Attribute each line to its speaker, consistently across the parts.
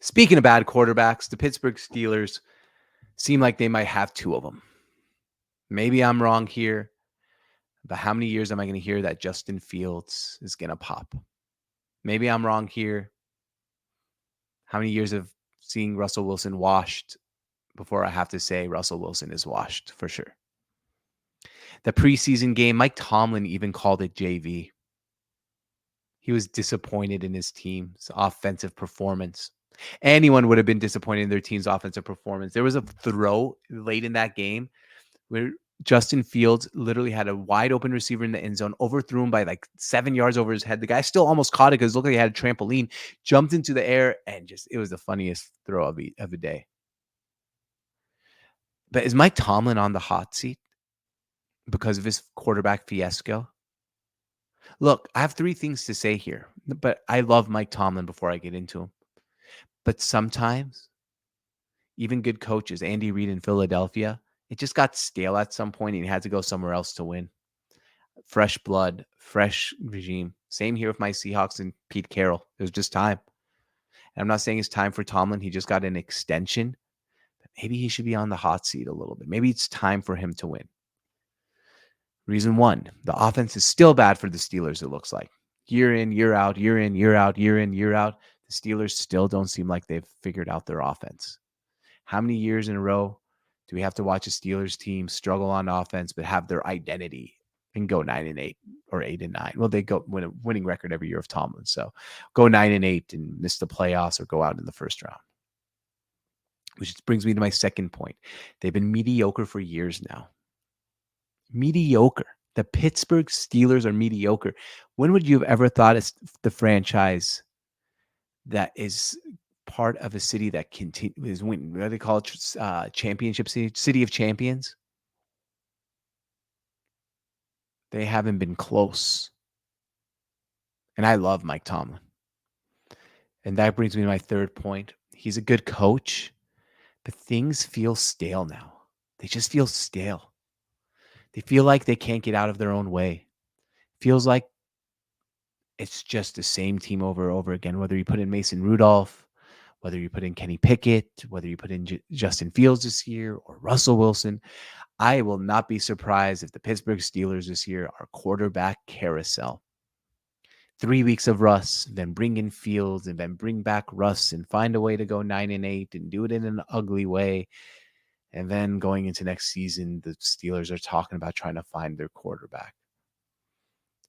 Speaker 1: Speaking of bad quarterbacks, the Pittsburgh Steelers seem like they might have two of them. Maybe I'm wrong here, but how many years am I going to hear that Justin Fields is going to pop? Maybe I'm wrong here. How many years of seeing Russell Wilson washed before I have to say Russell Wilson is washed for sure? The preseason game, Mike Tomlin even called it JV. He was disappointed in his team's offensive performance. Anyone would have been disappointed in their team's offensive performance. There was a throw late in that game where Justin Fields literally had a wide open receiver in the end zone, overthrew him by like 7 yards over his head. The guy still almost caught it because it looked like he had a trampoline, jumped into the air, and it was the funniest throw of the day. But is Mike Tomlin on the hot seat because of his quarterback fiasco? Look, I have three things to say here, but I love Mike Tomlin before I get into him. But sometimes, even good coaches, Andy Reid in Philadelphia, it just got stale at some point and he had to go somewhere else to win. Fresh blood, fresh regime. Same here with my Seahawks and Pete Carroll. It was just time. And I'm not saying it's time for Tomlin. He just got an extension. But maybe he should be on the hot seat a little bit. Maybe it's time for him to win. Reason one, the offense is still bad for the Steelers, it looks like. Year in, year out, year in, year out, year in, year out. The Steelers still don't seem like they've figured out their offense. How many years in a row do we have to watch a Steelers team struggle on offense but have their identity and go 9-8 or 8-9? Well, they go win a winning record every year of Tomlin. So go 9-8 and miss the playoffs or go out in the first round. Which brings me to my second point. They've been mediocre for years now. Mediocre. The Pittsburgh Steelers are mediocre. When would you have ever thought it's the franchise that is part of a city that is winning? What do they call it? Championship city of champions. They haven't been close. And I love Mike Tomlin. And that brings me to my third point. He's a good coach, but things feel stale now. They just feel stale. They feel like they can't get out of their own way. Feels like it's just the same team over and over again, whether you put in Mason Rudolph, whether you put in Kenny Pickett, whether you put in Justin Fields this year or Russell Wilson. I will not be surprised if the Pittsburgh Steelers this year are quarterback carousel. 3 weeks of Russ, then bring in Fields, and then bring back Russ and find a way to go 9-8 and do it in an ugly way. And then going into next season, the Steelers are talking about trying to find their quarterback,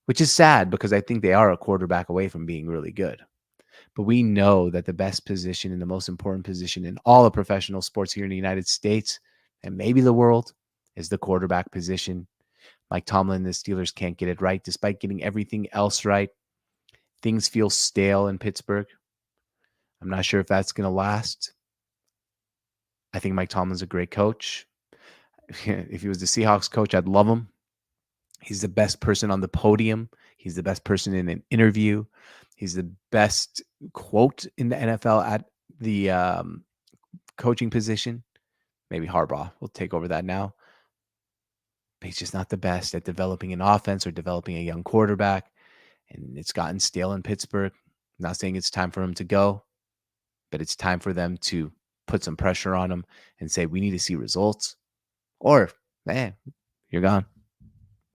Speaker 1: which is sad because I think they are a quarterback away from being really good. But we know that the best position and the most important position in all of professional sports here in the United States and maybe the world is the quarterback position. Mike Tomlin and the Steelers can't get it right despite getting everything else right. Things feel stale in Pittsburgh. I'm not sure if that's going to last. I think Mike Tomlin's a great coach. If he was the Seahawks coach, I'd love him. He's the best person on the podium. He's the best person in an interview. He's the best quote in the NFL at the coaching position. Maybe Harbaugh will take over that now. But he's just not the best at developing an offense or developing a young quarterback. And it's gotten stale in Pittsburgh. I'm not saying it's time for him to go, but it's time for them to put some pressure on him and say, we need to see results. Or, man, you're gone.